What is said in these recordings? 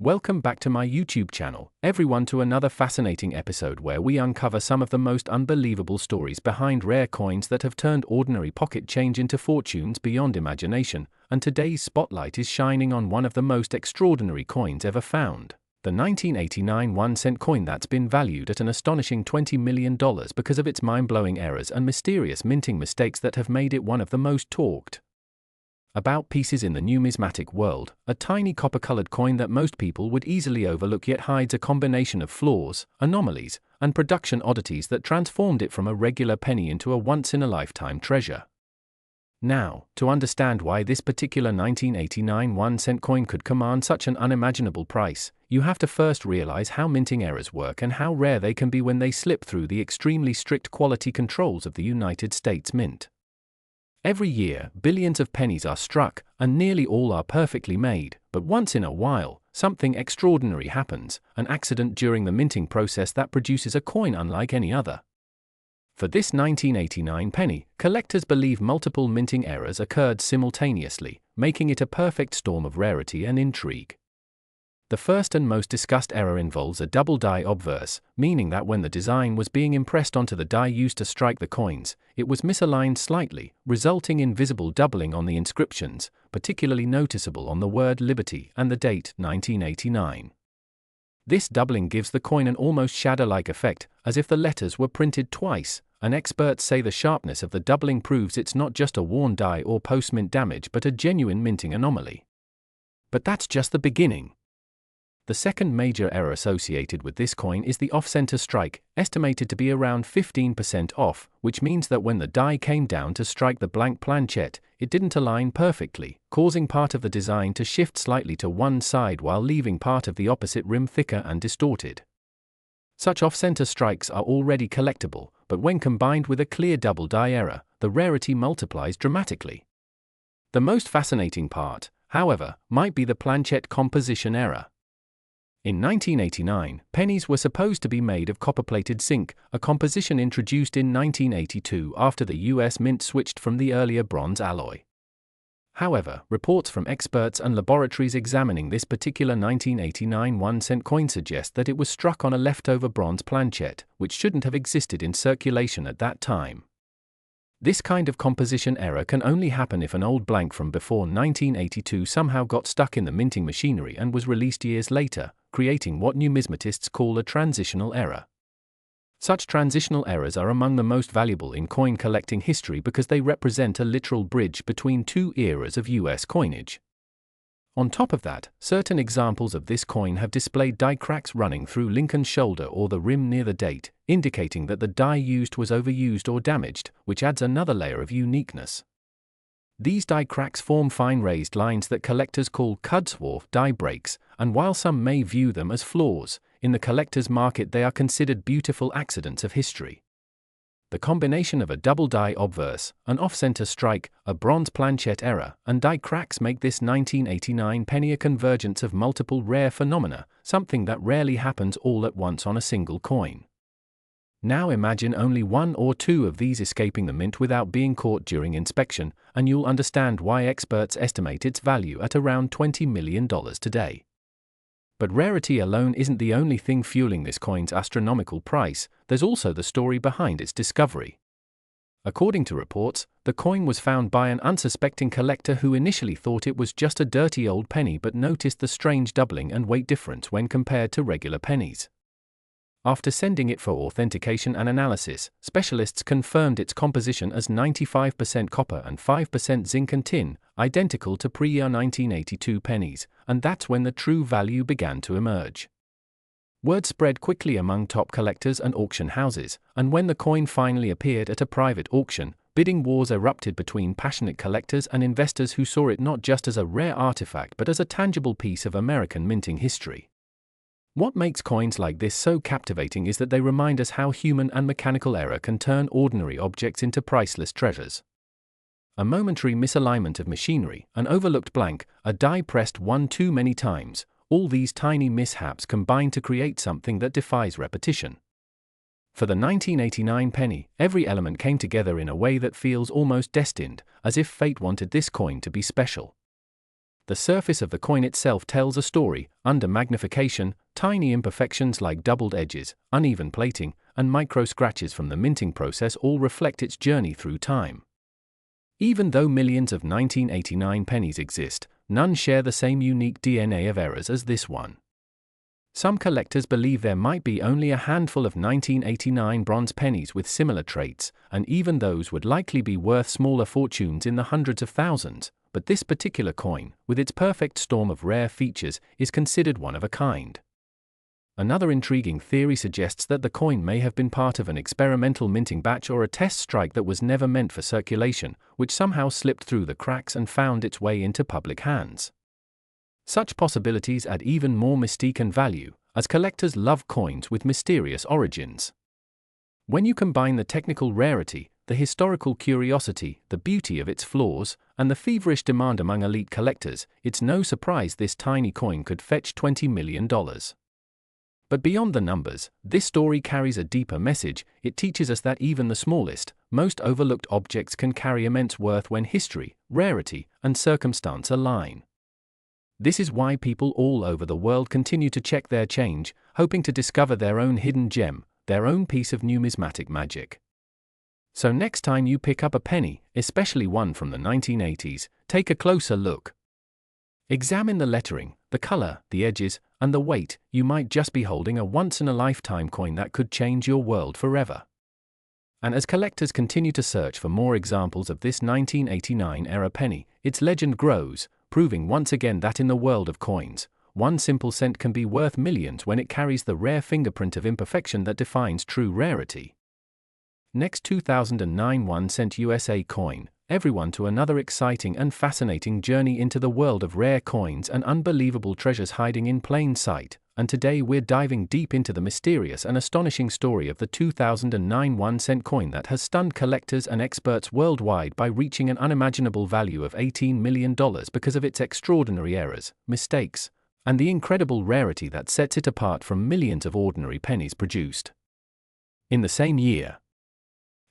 Welcome back to my YouTube channel, everyone, to another fascinating episode where we uncover some of the most unbelievable stories behind rare coins that have turned ordinary pocket change into fortunes beyond imagination, and today's spotlight is shining on one of the most extraordinary coins ever found. The 1989 1-cent coin that's been valued at an astonishing $20 million because of its mind-blowing errors and mysterious minting mistakes that have made it one of the most talked about pieces in the numismatic world. A tiny copper-colored coin that most people would easily overlook yet hides a combination of flaws, anomalies, and production oddities that transformed it from a regular penny into a once-in-a-lifetime treasure. Now, to understand why this particular 1989 1-cent coin could command such an unimaginable price, you have to first realize how minting errors work and how rare they can be when they slip through the extremely strict quality controls of the United States Mint. Every year, billions of pennies are struck, and nearly all are perfectly made, but once in a while, something extraordinary happens, an accident during the minting process that produces a coin unlike any other. For this 1989 penny, collectors believe multiple minting errors occurred simultaneously, making it a perfect storm of rarity and intrigue. The first and most discussed error involves a double die obverse, meaning that when the design was being impressed onto the die used to strike the coins, it was misaligned slightly, resulting in visible doubling on the inscriptions, particularly noticeable on the word Liberty and the date 1989. This doubling gives the coin an almost shadow-like effect, as if the letters were printed twice, and experts say the sharpness of the doubling proves it's not just a worn die or post-mint damage but a genuine minting anomaly. But that's just the beginning. The second major error associated with this coin is the off-center strike, estimated to be around 15% off, which means that when the die came down to strike the blank planchette, it didn't align perfectly, causing part of the design to shift slightly to one side while leaving part of the opposite rim thicker and distorted. Such off-center strikes are already collectible, but when combined with a clear double die error, the rarity multiplies dramatically. The most fascinating part, however, might be the planchette composition error. In 1989, pennies were supposed to be made of copper-plated zinc, a composition introduced in 1982 after the US Mint switched from the earlier bronze alloy. However, reports from experts and laboratories examining this particular 1989 1-cent coin suggest that it was struck on a leftover bronze planchette, which shouldn't have existed in circulation at that time. This kind of composition error can only happen if an old blank from before 1982 somehow got stuck in the minting machinery and was released years later, creating what numismatists call a transitional error. Such transitional errors are among the most valuable in coin collecting history because they represent a literal bridge between two eras of US coinage. On top of that, certain examples of this coin have displayed die cracks running through Lincoln's shoulder or the rim near the date, indicating that the die used was overused or damaged, which adds another layer of uniqueness. These die cracks form fine raised lines that collectors call Cudworth die breaks, and while some may view them as flaws, in the collector's market they are considered beautiful accidents of history. The combination of a double die obverse, an off-center strike, a bronze planchette error, and die cracks make this 1989 penny a convergence of multiple rare phenomena, something that rarely happens all at once on a single coin. Now imagine only one or two of these escaping the mint without being caught during inspection, and you'll understand why experts estimate its value at around $20 million today. But rarity alone isn't the only thing fueling this coin's astronomical price, there's also the story behind its discovery. According to reports, the coin was found by an unsuspecting collector who initially thought it was just a dirty old penny but noticed the strange doubling and weight difference when compared to regular pennies. After sending it for authentication and analysis, specialists confirmed its composition as 95% copper and 5% zinc and tin, identical to pre-year 1982 pennies, and that's when the true value began to emerge. Word spread quickly among top collectors and auction houses, and when the coin finally appeared at a private auction, bidding wars erupted between passionate collectors and investors who saw it not just as a rare artifact but as a tangible piece of American minting history. What makes coins like this so captivating is that they remind us how human and mechanical error can turn ordinary objects into priceless treasures. A momentary misalignment of machinery, an overlooked blank, a die pressed one too many times, all these tiny mishaps combine to create something that defies repetition. For the 1989 penny, every element came together in a way that feels almost destined, as if fate wanted this coin to be special. the surface of the coin itself tells a story. Under magnification, tiny imperfections like doubled edges, uneven plating, and micro scratches from the minting process all reflect its journey through time. Even though millions of 1989 pennies exist, none share the same unique DNA of errors as this one. Some collectors believe there might be only a handful of 1989 bronze pennies with similar traits, and even those would likely be worth smaller fortunes in the hundreds of thousands, but this particular coin, with its perfect storm of rare features, is considered one of a kind. Another intriguing theory suggests that the coin may have been part of an experimental minting batch or a test strike that was never meant for circulation, which somehow slipped through the cracks and found its way into public hands. Such possibilities add even more mystique and value, as collectors love coins with mysterious origins. When you combine the technical rarity, the historical curiosity, the beauty of its flaws, and the feverish demand among elite collectors, it's no surprise this tiny coin could fetch $20 million. But beyond the numbers, this story carries a deeper message. It teaches us that even the smallest, most overlooked objects can carry immense worth when history, rarity, and circumstance align. This is why people all over the world continue to check their change, hoping to discover their own hidden gem, their own piece of numismatic magic. So next time you pick up a penny, especially one from the 1980s, take a closer look. Examine the lettering, the color, the edges, and the weight. You might just be holding a once-in-a-lifetime coin that could change your world forever. And as collectors continue to search for more examples of this 1989-era penny, its legend grows, proving once again that in the world of coins, one simple cent can be worth millions when it carries the rare fingerprint of imperfection that defines true rarity. Next 2009 1-cent USA coin, everyone to another exciting and fascinating journey into the world of rare coins and unbelievable treasures hiding in plain sight, and today we're diving deep into the mysterious and astonishing story of the 2009 1-cent coin that has stunned collectors and experts worldwide by reaching an unimaginable value of $18 million because of its extraordinary errors, mistakes, and the incredible rarity that sets it apart from millions of ordinary pennies produced in the same year.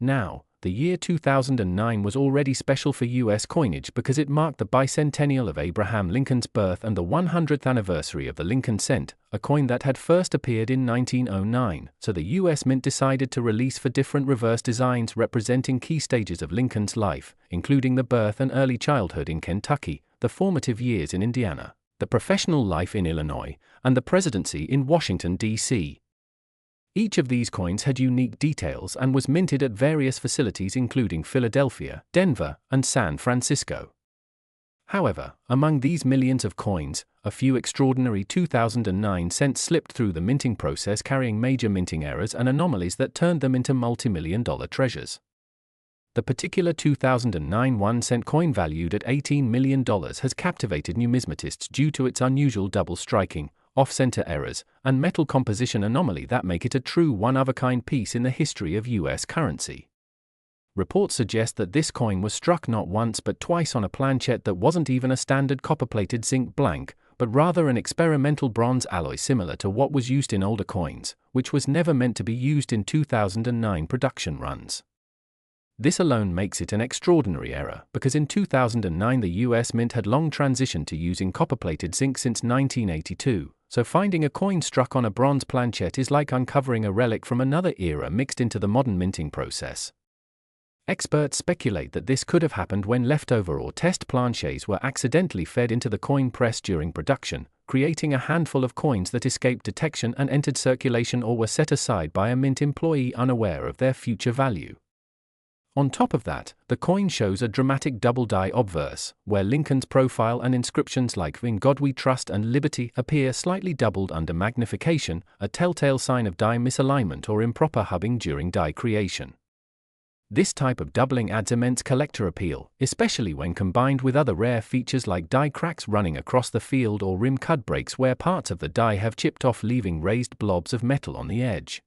Now, the year 2009 was already special for U.S. coinage because it marked the bicentennial of Abraham Lincoln's birth and the 100th anniversary of the Lincoln cent, a coin that had first appeared in 1909, so the U.S. Mint decided to release four different reverse designs representing key stages of Lincoln's life, including the birth and early childhood in Kentucky, the formative years in Indiana, the professional life in Illinois, and the presidency in Washington, D.C. Each of these coins had unique details and was minted at various facilities including Philadelphia, Denver, and San Francisco. However, among these millions of coins, a few extraordinary 2009 cents slipped through the minting process carrying major minting errors and anomalies that turned them into multi-million-dollar treasures. The particular 2009 1-cent coin valued at $18 million has captivated numismatists due to its unusual double striking, off-center errors, and metal composition anomaly that make it a true one-of-a-kind piece in the history of U.S. currency. Reports suggest that this coin was struck not once but twice on a planchet that wasn't even a standard copper-plated zinc blank, but rather an experimental bronze alloy similar to what was used in older coins, which was never meant to be used in 2009 production runs. This alone makes it an extraordinary error, because in 2009 the US Mint had long transitioned to using copper-plated zinc since 1982, so finding a coin struck on a bronze planchet is like uncovering a relic from another era mixed into the modern minting process. Experts speculate that this could have happened when leftover or test planchets were accidentally fed into the coin press during production, creating a handful of coins that escaped detection and entered circulation or were set aside by a mint employee unaware of their future value. On top of that, the coin shows a dramatic double-die obverse, where Lincoln's profile and inscriptions like "In God We Trust" and "Liberty" appear slightly doubled under magnification, a telltale sign of die misalignment or improper hubbing during die creation. This type of doubling adds immense collector appeal, especially when combined with other rare features like die cracks running across the field or rim cut breaks where parts of the die have chipped off leaving raised blobs of metal on the edge.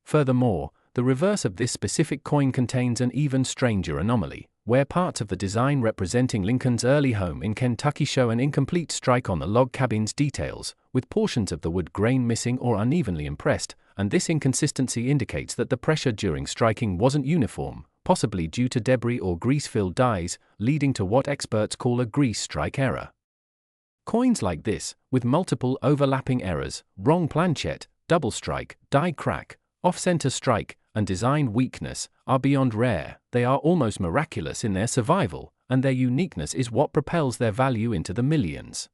Furthermore, the reverse of this specific coin contains an even stranger anomaly, where parts of the design representing Lincoln's early home in Kentucky show an incomplete strike on the log cabin's details, with portions of the wood grain missing or unevenly impressed, and this inconsistency indicates that the pressure during striking wasn't uniform, possibly due to debris or grease-filled dies, leading to what experts call a grease strike error. Coins like this, with multiple overlapping errors, wrong planchet, double strike, die crack, off-center strike, and design weakness, are beyond rare. They are almost miraculous in their survival, and their uniqueness is what propels their value into the millions.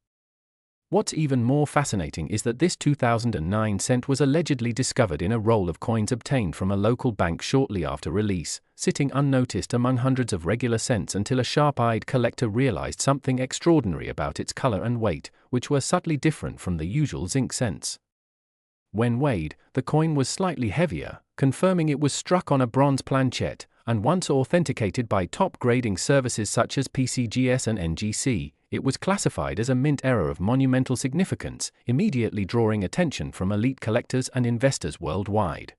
What's even more fascinating is that this 2009 cent was allegedly discovered in a roll of coins obtained from a local bank shortly after release, sitting unnoticed among hundreds of regular cents until a sharp-eyed collector realized something extraordinary about its color and weight, which were subtly different from the usual zinc cents. When weighed, the coin was slightly heavier, confirming it was struck on a bronze planchet, and once authenticated by top grading services such as PCGS and NGC, it was classified as a mint error of monumental significance, immediately drawing attention from elite collectors and investors worldwide.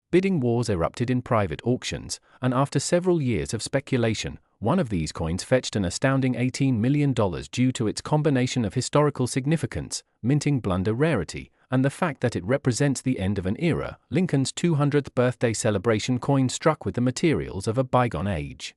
Bidding wars erupted in private auctions, and after several years of speculation, one of these coins fetched an astounding $18 million due to its combination of historical significance, minting blunder rarity, and the fact that it represents the end of an era. Lincoln's 200th birthday celebration coin struck with the materials of a bygone age.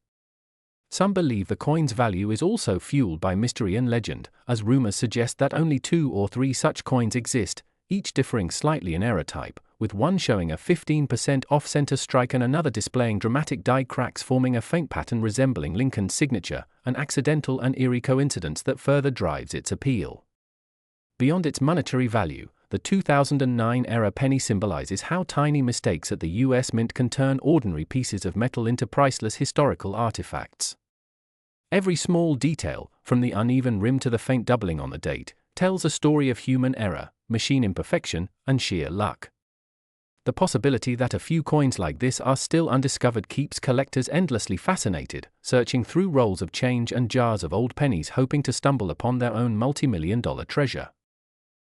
Some believe the coin's value is also fueled by mystery and legend, as rumors suggest that only 2 or 3 such coins exist, each differing slightly in error type, with one showing a 15% off-center strike and another displaying dramatic die cracks forming a faint pattern resembling Lincoln's signature, an accidental and eerie coincidence that further drives its appeal. Beyond its monetary value, the 2009 era penny symbolizes how tiny mistakes at the US Mint can turn ordinary pieces of metal into priceless historical artifacts. Every small detail, from the uneven rim to the faint doubling on the date, tells a story of human error, machine imperfection, and sheer luck. The possibility that a few coins like this are still undiscovered keeps collectors endlessly fascinated, searching through rolls of change and jars of old pennies hoping to stumble upon their own multi-million-dollar treasure.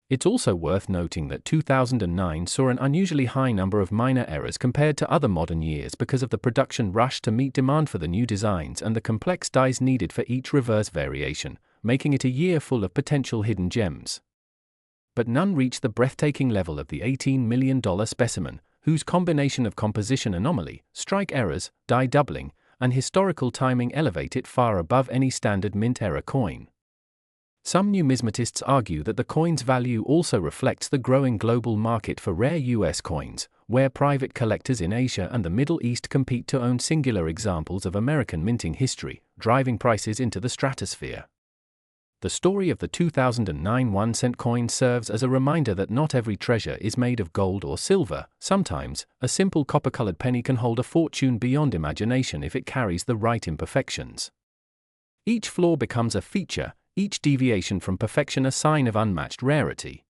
It's also worth noting that 2009 saw an unusually high number of minor errors compared to other modern years because of the production rush to meet demand for the new designs and the complex dies needed for each reverse variation, making it a year full of potential hidden gems. But none reach the breathtaking level of the $18 million specimen, whose combination of composition anomaly, strike errors, die doubling, and historical timing elevate it far above any standard mint era coin. Some numismatists argue that the coin's value also reflects the growing global market for rare US coins, where private collectors in Asia and the Middle East compete to own singular examples of American minting history, driving prices into the stratosphere. The story of the 2009 1-cent coin serves as a reminder that not every treasure is made of gold or silver. Sometimes, a simple copper-colored penny can hold a fortune beyond imagination if it carries the right imperfections. Each flaw becomes a feature, each deviation from perfection a sign of unmatched rarity.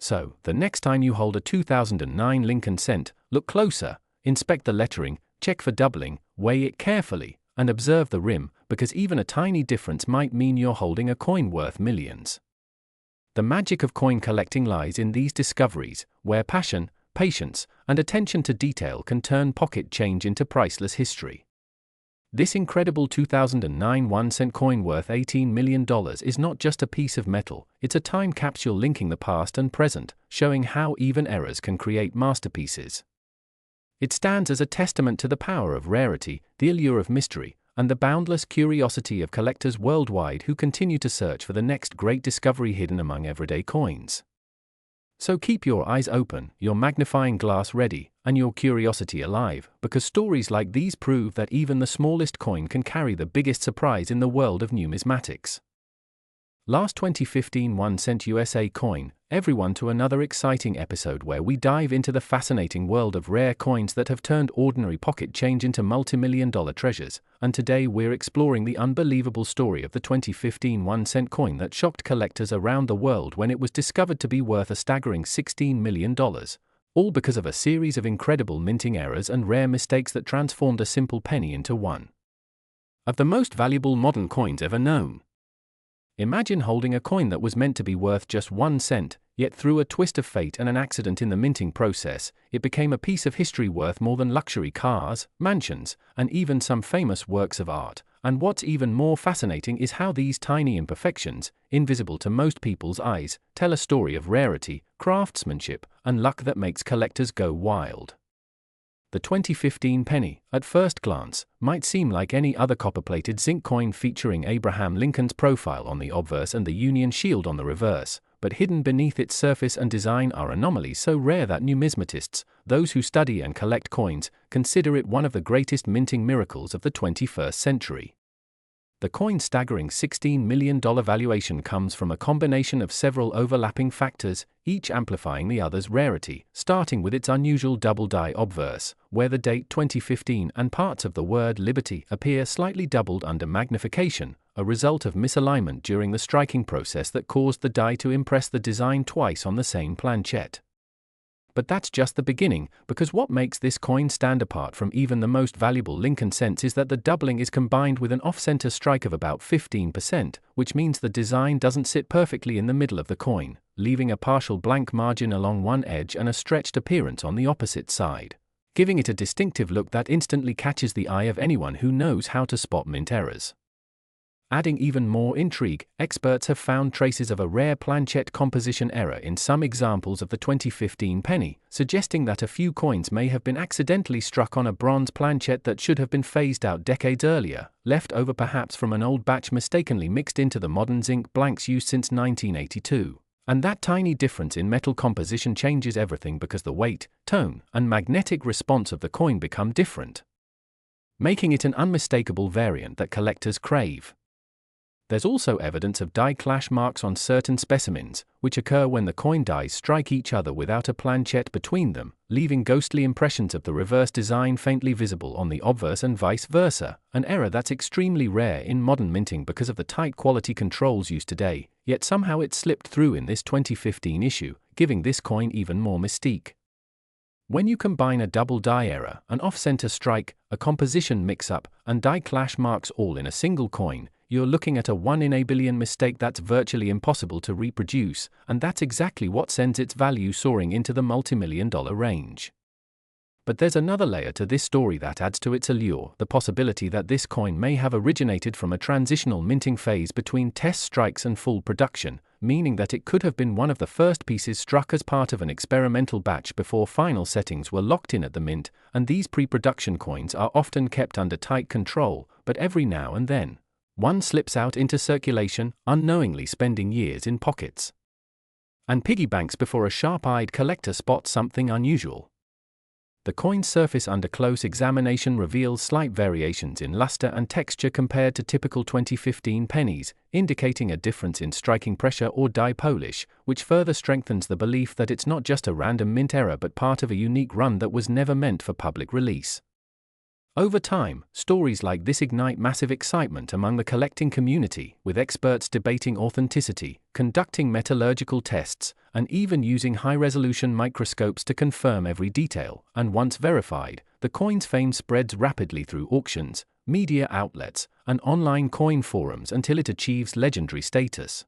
So, the next time you hold a 2009 Lincoln cent, look closer, inspect the lettering, check for doubling, weigh it carefully, and observe the rim, because even a tiny difference might mean you're holding a coin worth millions. The magic of coin collecting lies in these discoveries, where passion, patience, and attention to detail can turn pocket change into priceless history. This incredible 2009 1-cent coin worth $18 million is not just a piece of metal, it's a time capsule linking the past and present, showing how even errors can create masterpieces. It stands as a testament to the power of rarity, the allure of mystery, and the boundless curiosity of collectors worldwide who continue to search for the next great discovery hidden among everyday coins. So keep your eyes open, your magnifying glass ready, and your curiosity alive, because stories like these prove that even the smallest coin can carry the biggest surprise in the world of numismatics. Last 2015 1-cent USA coin, everyone to another exciting episode where we dive into the fascinating world of rare coins that have turned ordinary pocket change into multi-million-dollar treasures, and today we're exploring the unbelievable story of the 2015 1-cent coin that shocked collectors around the world when it was discovered to be worth a staggering $16 million, all because of a series of incredible minting errors and rare mistakes that transformed a simple penny into one of the most valuable modern coins ever known. Imagine holding a coin that was meant to be worth just 1 cent, yet through a twist of fate and an accident in the minting process, it became a piece of history worth more than luxury cars, mansions, and even some famous works of art. And what's even more fascinating is how these tiny imperfections, invisible to most people's eyes, tell a story of rarity, craftsmanship, and luck that makes collectors go wild. The 2015 penny, at first glance, might seem like any other copper-plated zinc coin featuring Abraham Lincoln's profile on the obverse and the Union Shield on the reverse, but hidden beneath its surface and design are anomalies so rare that numismatists, those who study and collect coins, consider it one of the greatest minting miracles of the 21st century. The coin's staggering $16 million valuation comes from a combination of several overlapping factors, each amplifying the other's rarity, starting with its unusual double-die obverse, where the date 2015 and parts of the word liberty appear slightly doubled under magnification, a result of misalignment during the striking process that caused the die to impress the design twice on the same planchette. But that's just the beginning, because what makes this coin stand apart from even the most valuable Lincoln cents is that the doubling is combined with an off-center strike of about 15%, which means the design doesn't sit perfectly in the middle of the coin, leaving a partial blank margin along one edge and a stretched appearance on the opposite side, giving it a distinctive look that instantly catches the eye of anyone who knows how to spot mint errors. Adding even more intrigue, experts have found traces of a rare planchette composition error in some examples of the 2015 penny, suggesting that a few coins may have been accidentally struck on a bronze planchette that should have been phased out decades earlier, left over perhaps from an old batch mistakenly mixed into the modern zinc blanks used since 1982. And that tiny difference in metal composition changes everything because the weight, tone, and magnetic response of the coin become different, making it an unmistakable variant that collectors crave. There's also evidence of die clash marks on certain specimens, which occur when the coin dies strike each other without a planchette between them, leaving ghostly impressions of the reverse design faintly visible on the obverse and vice versa, an error that's extremely rare in modern minting because of the tight quality controls used today, yet somehow it slipped through in this 2015 issue, giving this coin even more mystique. When you combine a double die error, an off-center strike, a composition mix-up, and die clash marks all in a single coin, you're looking at a 1 in a billion mistake that's virtually impossible to reproduce, and that's exactly what sends its value soaring into the multi-million-dollar range. But there's another layer to this story that adds to its allure, the possibility that this coin may have originated from a transitional minting phase between test strikes and full production, meaning that it could have been one of the first pieces struck as part of an experimental batch before final settings were locked in at the mint, and these pre-production coins are often kept under tight control, but every now and then, one slips out into circulation, unknowingly spending years in pockets and piggy banks before a sharp-eyed collector spots something unusual. The coin's surface under close examination reveals slight variations in luster and texture compared to typical 2015 pennies, indicating a difference in striking pressure or die polish, which further strengthens the belief that it's not just a random mint error but part of a unique run that was never meant for public release. Over time, stories like this ignite massive excitement among the collecting community, with experts debating authenticity, conducting metallurgical tests, and even using high-resolution microscopes to confirm every detail, and once verified, the coin's fame spreads rapidly through auctions, media outlets, and online coin forums until it achieves legendary status.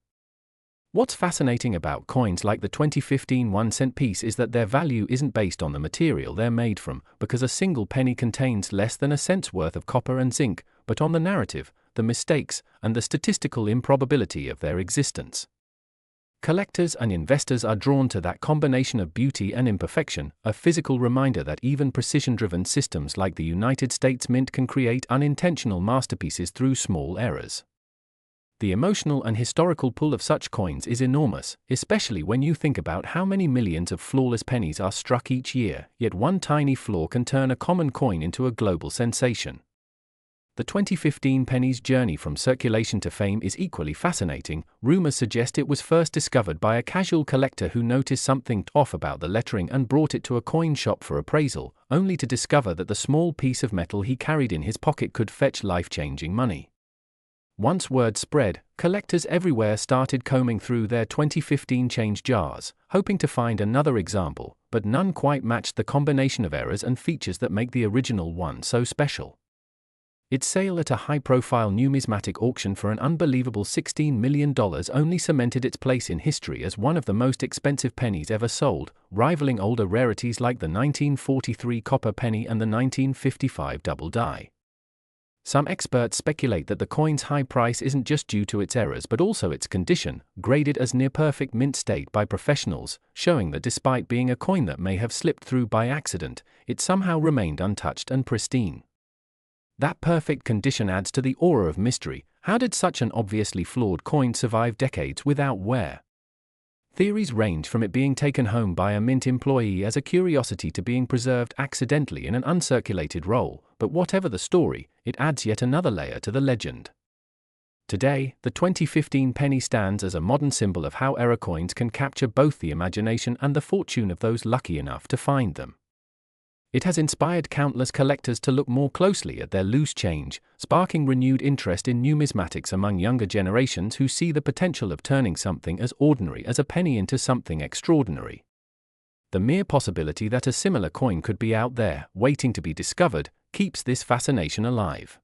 What's fascinating about coins like the 2015 1-cent piece is that their value isn't based on the material they're made from, because a single penny contains less than a cent's worth of copper and zinc, but on the narrative, the mistakes, and the statistical improbability of their existence. Collectors and investors are drawn to that combination of beauty and imperfection, a physical reminder that even precision-driven systems like the United States Mint can create unintentional masterpieces through small errors. The emotional and historical pull of such coins is enormous, especially when you think about how many millions of flawless pennies are struck each year, yet one tiny flaw can turn a common coin into a global sensation. The 2015 penny's journey from circulation to fame is equally fascinating. Rumors suggest it was first discovered by a casual collector who noticed something off about the lettering and brought it to a coin shop for appraisal, only to discover that the small piece of metal he carried in his pocket could fetch life-changing money. Once word spread, collectors everywhere started combing through their 2015 change jars, hoping to find another example, but none quite matched the combination of errors and features that make the original one so special. Its sale at a high-profile numismatic auction for an unbelievable $16 million only cemented its place in history as one of the most expensive pennies ever sold, rivaling older rarities like the 1943 copper penny and the 1955 double die. Some experts speculate that the coin's high price isn't just due to its errors but also its condition, graded as near-perfect mint state by professionals, showing that despite being a coin that may have slipped through by accident, it somehow remained untouched and pristine. That perfect condition adds to the aura of mystery. How did such an obviously flawed coin survive decades without wear? Theories range from it being taken home by a mint employee as a curiosity to being preserved accidentally in an uncirculated roll, but whatever the story, it adds yet another layer to the legend. Today, the 2015 penny stands as a modern symbol of how error coins can capture both the imagination and the fortune of those lucky enough to find them. It has inspired countless collectors to look more closely at their loose change, sparking renewed interest in numismatics among younger generations who see the potential of turning something as ordinary as a penny into something extraordinary. The mere possibility that a similar coin could be out there, waiting to be discovered, keeps this fascination alive.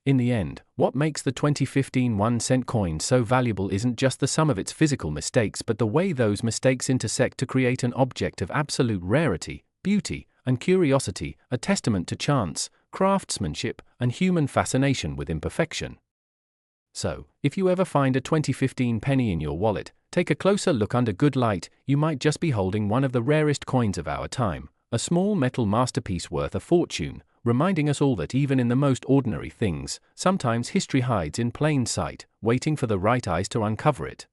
In the end, what makes the 2015 1-cent coin so valuable isn't just the sum of its physical mistakes but the way those mistakes intersect to create an object of absolute rarity, beauty, and curiosity, a testament to chance, craftsmanship, and human fascination with imperfection. So, if you ever find a 2015 penny in your wallet, take a closer look under good light. You might just be holding one of the rarest coins of our time, a small metal masterpiece worth a fortune, reminding us all that even in the most ordinary things, sometimes history hides in plain sight, waiting for the right eyes to uncover it.